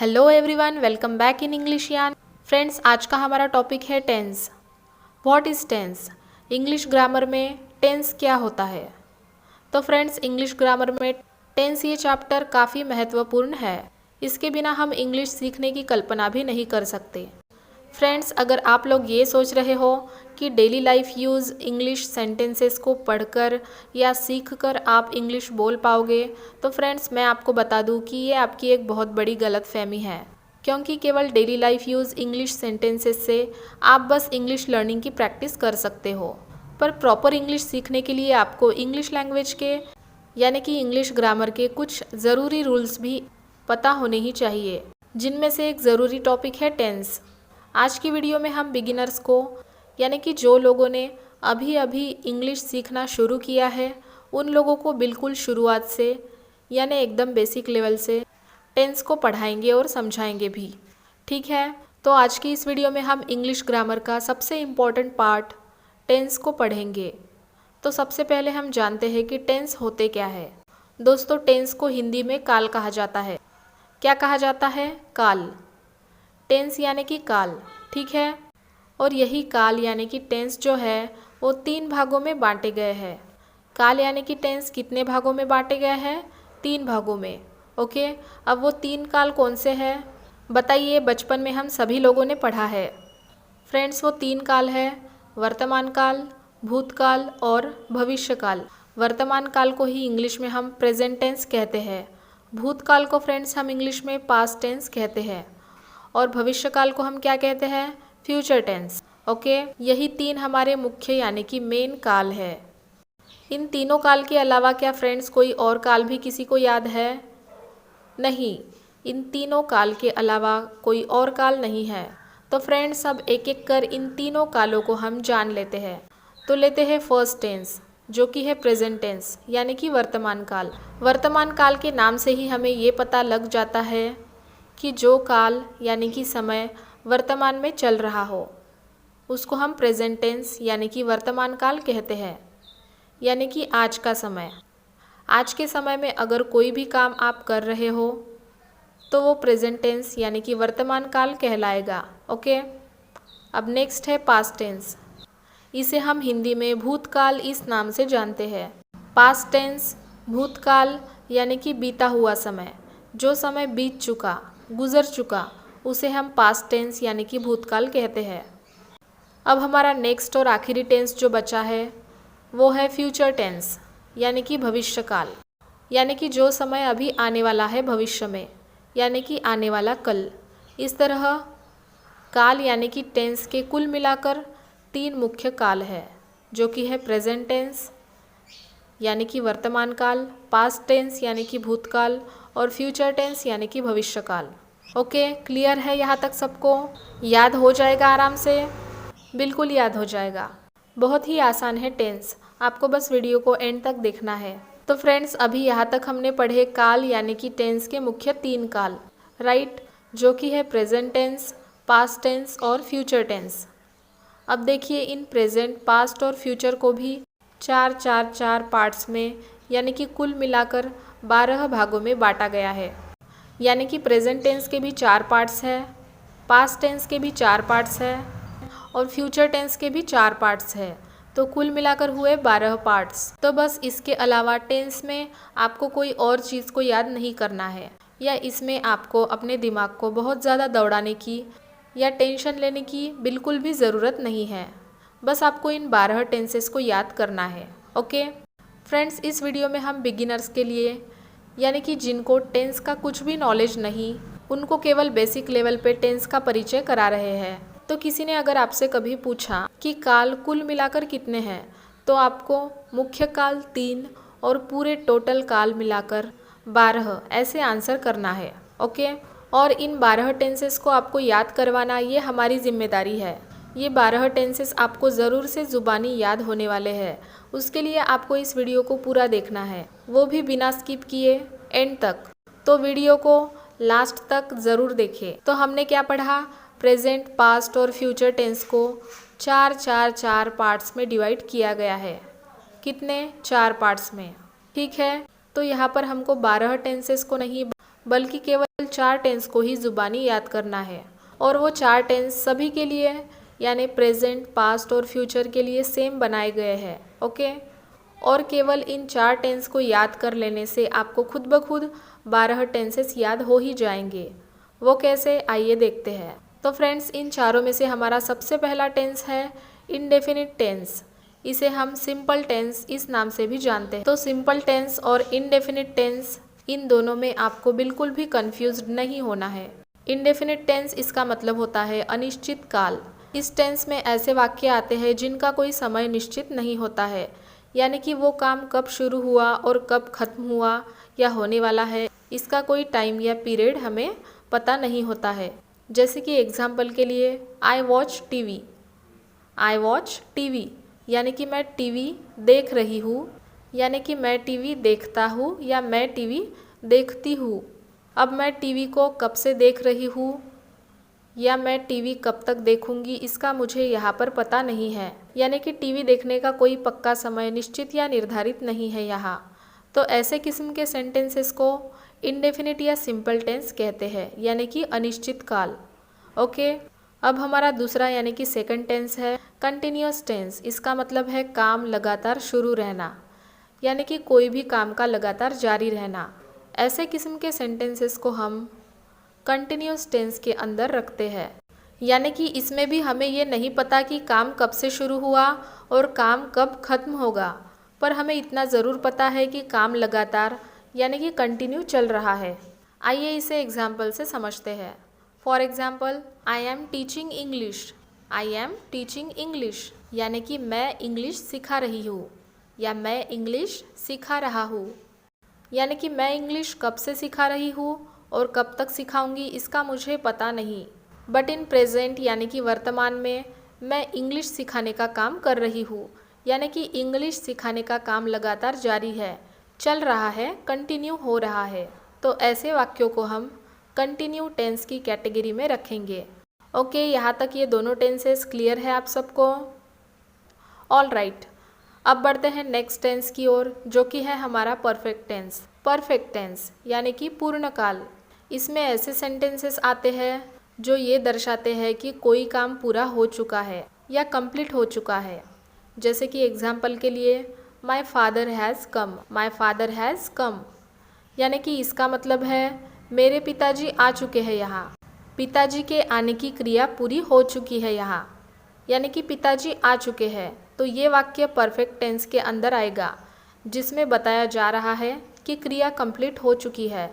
Hello everyone, welcome back in English यान। Friends, आज का हमारा टॉपिक है tense. What is tense? English grammar में टेंस क्या होता है? तो फ्रेंड्स, इंग्लिश ग्रामर में टेंस ये चैप्टर काफ़ी महत्वपूर्ण है। इसके बिना हम इंग्लिश सीखने की कल्पना भी नहीं कर सकते। फ्रेंड्स, अगर आप लोग ये सोच रहे हो कि daily life use English sentences को पढ़कर या सीखकर आप इंग्लिश बोल पाओगे, तो फ्रेंड्स मैं आपको बता दूं कि ये आपकी एक बहुत बड़ी गलतफहमी है। क्योंकि केवल daily life use English sentences से आप बस इंग्लिश लर्निंग की प्रैक्टिस कर सकते हो, पर प्रॉपर इंग्लिश सीखने के लिए आपको इंग्लिश लैंग्वेज के यानी कि इंग्लिश ग्रामर के कुछ ज़रूरी रूल्स भी पता होने ही चाहिए, जिनमें से एक ज़रूरी टॉपिक है टेंस। आज की वीडियो में हम बिगिनर्स को यानी कि जो लोगों ने अभी अभी इंग्लिश सीखना शुरू किया है, उन लोगों को बिल्कुल शुरुआत से यानी एकदम बेसिक लेवल से टेंस को पढ़ाएंगे और समझाएंगे भी। ठीक है, तो आज की इस वीडियो में हम इंग्लिश ग्रामर का सबसे इम्पॉर्टेंट पार्ट टेंस को पढ़ेंगे। तो सबसे पहले हम जानते हैं कि टेंस होते क्या है। दोस्तों, टेंस को हिंदी में काल कहा जाता है। क्या कहा जाता है? काल। टेंस यानी कि काल, ठीक है। और यही काल यानी कि टेंस जो है वो 3 भागों में बांटे गए हैं। काल यानी कि टेंस कितने भागों में बांटे गए हैं? 3 भागों में। ओके, अब वो 3 काल कौन से हैं बताइए? बचपन में हम सभी लोगों ने पढ़ा है। फ्रेंड्स, वो 3 काल है, वर्तमान काल, भूतकाल और भविष्य काल। वर्तमान काल को ही इंग्लिश में हम प्रेजेंट टेंस कहते हैं। भूतकाल को फ्रेंड्स हम इंग्लिश में पास्ट टेंस कहते हैं। और भविष्य काल को हम क्या कहते हैं? Future tense. ओके, यही 3 हमारे मुख्य यानी कि मेन काल है। इन तीनों काल के अलावा क्या फ्रेंड्स कोई और काल भी किसी को याद है? नहीं, इन तीनों काल के अलावा कोई और काल नहीं है। तो फ्रेंड्स, अब एक एक कर इन तीनों कालों को हम जान लेते हैं। तो लेते हैं फर्स्ट टेंस, जो कि है प्रेजेंट टेंस यानी कि वर्तमान काल। वर्तमान काल के नाम से ही हमें ये पता लग जाता है कि जो काल यानी कि समय वर्तमान में चल रहा हो उसको हम प्रेजेंट टेंस यानी कि वर्तमान काल कहते हैं। यानी कि आज का समय। आज के समय में अगर कोई भी काम आप कर रहे हो तो वो प्रेजेंट टेंस यानी कि वर्तमान काल कहलाएगा। ओके, अब नेक्स्ट है पास्ट टेंस। इसे हम हिंदी में भूतकाल इस नाम से जानते हैं। पास्ट टेंस, भूतकाल यानी कि बीता हुआ समय। जो समय बीत चुका, गुजर चुका, उसे हम पास्ट टेंस यानी कि भूतकाल कहते हैं। अब हमारा नेक्स्ट और आखिरी टेंस जो बचा है वो है फ्यूचर टेंस यानी कि भविष्य काल। यानी कि जो समय अभी आने वाला है भविष्य में, यानी कि आने वाला कल। इस तरह काल यानी कि टेंस के कुल मिलाकर 3 मुख्य काल है, जो कि है प्रेजेंट टेंस यानी कि वर्तमान काल, पास्ट टेंस यानी कि भूतकाल और फ्यूचर टेंस यानी कि भविष्य काल। ओके, क्लियर है यहाँ तक सबको? याद हो जाएगा आराम से? बिल्कुल याद हो जाएगा। बहुत ही आसान है टेंस, आपको बस वीडियो को एंड तक देखना है। तो फ्रेंड्स, अभी यहाँ तक हमने पढ़े काल यानी कि टेंस के मुख्य 3 काल, राइट, जो कि है प्रेजेंट टेंस, पास्ट टेंस और फ्यूचर टेंस। अब देखिए, इन प्रेजेंट, पास्ट और फ्यूचर को भी 4 पार्ट्स में यानी कि कुल मिलाकर 12 भागों में बांटा गया है। यानी कि प्रेजेंट टेंस के भी 4 पार्ट्स है, पास्ट टेंस के भी 4 पार्ट्स है और फ्यूचर टेंस के भी 4 पार्ट्स है। तो कुल मिलाकर हुए 12 पार्ट्स। तो बस इसके अलावा टेंस में आपको कोई और चीज़ को याद नहीं करना है, या इसमें आपको अपने दिमाग को बहुत ज़्यादा दौड़ाने की या टेंशन लेने की बिल्कुल भी ज़रूरत नहीं है। बस आपको इन 12 टेंसेस को याद करना है। ओके फ्रेंड्स, इस वीडियो में हम बिगिनर्स के लिए यानी कि जिनको टेंस का कुछ भी नॉलेज नहीं, उनको केवल बेसिक लेवल पे टेंस का परिचय करा रहे हैं। तो किसी ने अगर आपसे कभी पूछा कि काल कुल मिलाकर कितने हैं, तो आपको मुख्य काल 3 और पूरे टोटल काल मिलाकर 12 ऐसे आंसर करना है। ओके, और इन 12 टेंसेस को आपको याद करवाना ये हमारी जिम्मेदारी है। ये 12 टेंसेस आपको ज़रूर से ज़ुबानी याद होने वाले हैं। उसके लिए आपको इस वीडियो को पूरा देखना है, वो भी बिना स्किप किए एंड तक। तो वीडियो को लास्ट तक ज़रूर देखें। तो हमने क्या पढ़ा? प्रेजेंट, पास्ट और फ्यूचर टेंस को 4 पार्ट्स में डिवाइड किया गया है। कितने? 4 पार्ट्स में। ठीक है, तो यहाँ पर हमको 12 टेंसेस को नहीं बल्कि केवल 4 टेंस को ही ज़ुबानी याद करना है और वो 4 टेंस सभी के लिए यानी प्रेजेंट, पास्ट और फ्यूचर के लिए सेम बनाए गए हैं। ओके, और केवल इन 4 टेंस को याद कर लेने से आपको खुद ब खुद 12 टेंसेस याद हो ही जाएंगे। वो कैसे, आइए देखते हैं। तो फ्रेंड्स, इन चारों में से हमारा सबसे पहला टेंस है इंडेफिनिट टेंस। इसे हम सिंपल टेंस इस नाम से भी जानते हैं। तो सिंपल टेंस और इंडेफिनिट टेंस, इन दोनों में आपको बिल्कुल भी कंफ्यूज्ड नहीं होना है। इंडेफिनिट टेंस इसका मतलब होता है अनिश्चित काल। इस टेंस में ऐसे वाक्य आते हैं जिनका कोई समय निश्चित नहीं होता है, यानी कि वो काम कब शुरू हुआ और कब खत्म हुआ या होने वाला है, इसका कोई टाइम या पीरियड हमें पता नहीं होता है। जैसे कि एग्जाम्पल के लिए, I watch TV. I watch TV यानी कि मैं टीवी देख रही हूँ, यानी कि मैं टीवी देखता हूँ या मैं टीवी देखती हूँ। अब मैं टीवी को कब से देख रही हूँ या मैं टीवी कब तक देखूंगी, इसका मुझे यहाँ पर पता नहीं है। यानी कि टीवी देखने का कोई पक्का समय निश्चित या निर्धारित नहीं है यहाँ। तो ऐसे किस्म के सेंटेंसेस को इंडेफिनिट या सिंपल टेंस कहते हैं, यानी कि अनिश्चित काल। ओके, अब हमारा दूसरा यानी कि सेकंड टेंस है कंटिन्यूअस टेंस। इसका मतलब है काम लगातार शुरू रहना, यानी कि कोई भी काम का लगातार जारी रहना। ऐसे किस्म के सेंटेंसेस को हम कंटिन्यूअस टेंस के अंदर रखते हैं, यानी कि इसमें भी हमें ये नहीं पता कि काम कब से शुरू हुआ और काम कब खत्म होगा, पर हमें इतना ज़रूर पता है कि काम लगातार यानी कि कंटिन्यू चल रहा है। आइए इसे एग्जाम्पल से समझते हैं। For example, I am teaching English. I am teaching English यानी कि मैं इंग्लिश सिखा रही हूँ या मैं इंग्लिश सिखा रहा हूँ। यानी कि मैं इंग्लिश कब से सिखा रही हूँ और कब तक सिखाऊंगी इसका मुझे पता नहीं, बट इन प्रेजेंट यानी कि वर्तमान में मैं इंग्लिश सिखाने का काम कर रही हूँ, यानी कि इंग्लिश सिखाने का काम लगातार जारी है, चल रहा है, कंटिन्यू हो रहा है। तो ऐसे वाक्यों को हम कंटिन्यू टेंस की कैटेगरी में रखेंगे। ओके, यहाँ तक ये दोनों टेंसेस क्लियर है आप सबको? ऑल राइट, अब बढ़ते हैं नेक्स्ट टेंस की ओर, जो कि है हमारा परफेक्ट टेंस। परफेक्ट टेंस यानी कि पूर्ण काल। इसमें ऐसे सेंटेंसेस आते हैं जो ये दर्शाते हैं कि कोई काम पूरा हो चुका है या कंप्लीट हो चुका है। जैसे कि एग्जाम्पल के लिए, my father has come. My father has come यानी कि इसका मतलब है मेरे पिताजी आ चुके हैं यहाँ। पिताजी के आने की क्रिया पूरी हो चुकी है यहाँ, यानी कि पिताजी आ चुके हैं। तो ये वाक्य परफेक्ट टेंस के अंदर आएगा, जिसमें बताया जा रहा है कि क्रिया कंप्लीट हो चुकी है।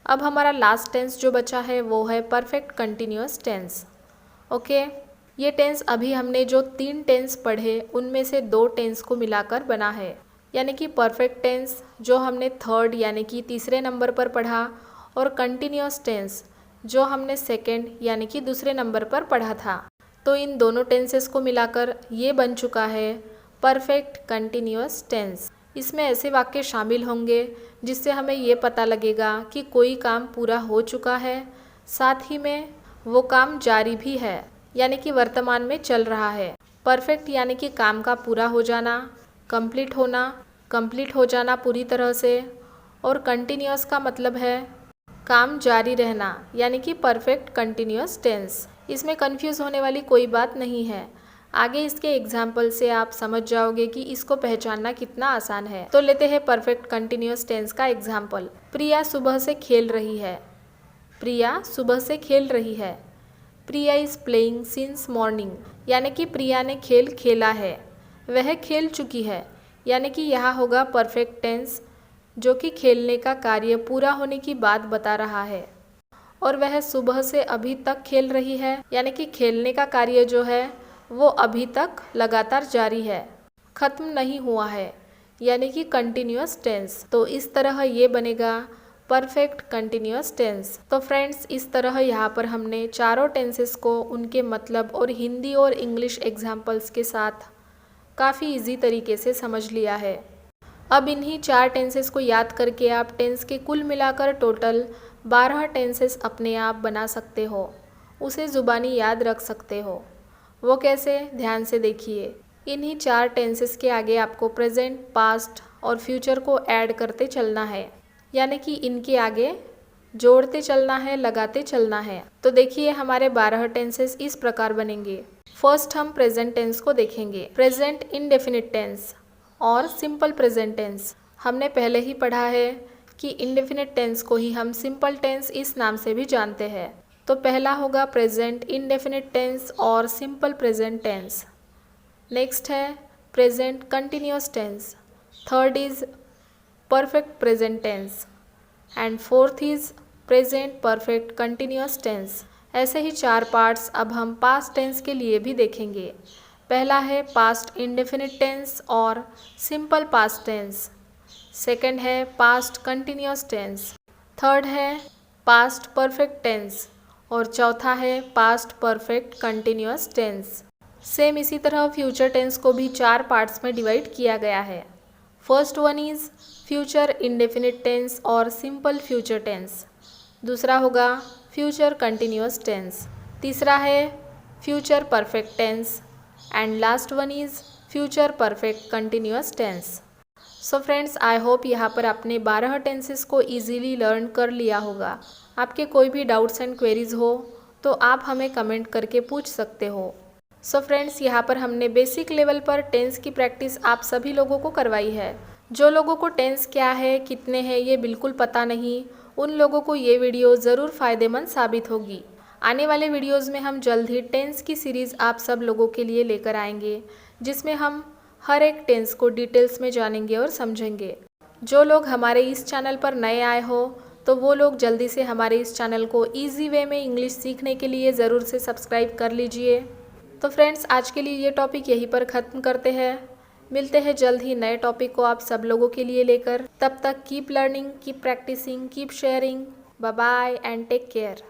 अब हमारा लास्ट टेंस जो बचा है वो है परफेक्ट कंटिन्यूअस टेंस। ओके, ये टेंस अभी हमने जो 3 टेंस पढ़े उनमें से 2 टेंस को मिलाकर बना है, यानी कि परफेक्ट टेंस जो हमने थर्ड यानी कि तीसरे नंबर पर पढ़ा और कंटिन्यूअस टेंस जो हमने सेकंड यानी कि दूसरे नंबर पर पढ़ा था। तो इन दोनों टेंसेस को मिलाकर ये बन चुका है परफेक्ट कंटिन्यूअस टेंस। इसमें ऐसे वाक्य शामिल होंगे जिससे हमें ये पता लगेगा कि कोई काम पूरा हो चुका है, साथ ही में वो काम जारी भी है, यानी कि वर्तमान में चल रहा है। परफेक्ट यानी कि काम का पूरा हो जाना, कंप्लीट हो जाना पूरी तरह से, और कंटिन्यूअस का मतलब है काम जारी रहना, यानी कि परफेक्ट कंटिन्यूअस टेंस। इसमें कंफ्यूज होने वाली कोई बात नहीं है। आगे इसके एग्जाम्पल से आप समझ जाओगे कि इसको पहचानना कितना आसान है। तो लेते हैं परफेक्ट कंटिन्यूअस टेंस का एग्जाम्पल। प्रिया सुबह से खेल रही है। प्रिया सुबह से खेल रही है। प्रिया इज़ प्लेइंग सिंस मॉर्निंग, यानी कि प्रिया ने खेल खेला है, वह खेल चुकी है, यानी कि यहाँ होगा परफेक्ट टेंस जो कि खेलने का कार्य पूरा होने की बात बता रहा है। और वह सुबह से अभी तक खेल रही है, यानी कि खेलने का कार्य जो है वो अभी तक लगातार जारी है, खत्म नहीं हुआ है, यानी कि कंटिन्यूअस टेंस। तो इस तरह ये बनेगा परफेक्ट कंटिन्यूअस टेंस। तो फ्रेंड्स, इस तरह यहाँ पर हमने चारों टेंसेस को उनके मतलब और हिंदी और इंग्लिश एग्जाम्पल्स के साथ काफ़ी इजी तरीके से समझ लिया है। अब इन्हीं 4 टेंसेस को याद करके आप टेंस के कुल मिलाकर टोटल 12 टेंसेस अपने आप बना सकते हो, उसे ज़ुबानी याद रख सकते हो। वो कैसे, ध्यान से देखिए। इन्हीं 4 टेंसेस के आगे आपको प्रेजेंट, पास्ट और फ्यूचर को ऐड करते चलना है, यानी कि इनके आगे जोड़ते चलना है, लगाते चलना है। तो देखिए हमारे 12 टेंसेस इस प्रकार बनेंगे। फर्स्ट हम प्रेजेंट टेंस को देखेंगे। प्रेजेंट इंडेफिनिट टेंस और सिंपल प्रेजेंट टेंस। हमने पहले ही पढ़ा है कि इंडेफिनिट टेंस को ही हम सिंपल टेंस इस नाम से भी जानते हैं। तो पहला होगा प्रेजेंट इंडेफिनिट टेंस और सिंपल प्रेजेंट टेंस। नेक्स्ट है present continuous tense. Third is perfect present tense and fourth is present perfect continuous tense. ऐसे ही 4 पार्ट्स अब हम पास्ट टेंस के लिए भी देखेंगे। पहला है पास्ट इंडेफिनिट टेंस और सिंपल पास्ट टेंस। सेकंड है पास्ट कंटिन्यूअस टेंस। थर्ड है पास्ट परफेक्ट टेंस और चौथा है past perfect continuous tense. Same इसी तरह फ्यूचर टेंस को भी 4 पार्ट्स में डिवाइड किया गया है। First one is future indefinite tense और सिंपल फ्यूचर टेंस। दूसरा होगा फ्यूचर कंटिन्यूअस टेंस। तीसरा है future perfect tense and last one is future perfect continuous tense. So friends, I hope यहाँ पर आपने 12 टेंसेस को ईजीली लर्न कर लिया होगा। आपके कोई भी डाउट्स एंड क्वेरीज हो तो आप हमें कमेंट करके पूछ सकते हो। सो फ्रेंड्स, यहाँ पर हमने बेसिक लेवल पर टेंस की प्रैक्टिस आप सभी लोगों को करवाई है। जो लोगों को टेंस क्या है, कितने हैं, ये बिल्कुल पता नहीं, उन लोगों को ये वीडियो ज़रूर फ़ायदेमंद साबित होगी। आने वाले वीडियोज़ में हम जल्द ही टेंस की सीरीज़ आप सब लोगों के लिए लेकर आएंगे, जिसमें हम हर एक टेंस को डिटेल्स में जानेंगे और समझेंगे। जो लोग हमारे इस चैनल पर नए आए हो तो वो लोग जल्दी से हमारे इस चैनल को ईजी वे में इंग्लिश सीखने के लिए ज़रूर से सब्सक्राइब कर लीजिए। तो फ्रेंड्स, आज के लिए ये टॉपिक यहीं पर ख़त्म करते हैं। मिलते हैं जल्द ही नए टॉपिक को आप सब लोगों के लिए लेकर। तब तक keep learning, keep practising, keep sharing. Bye bye and take care.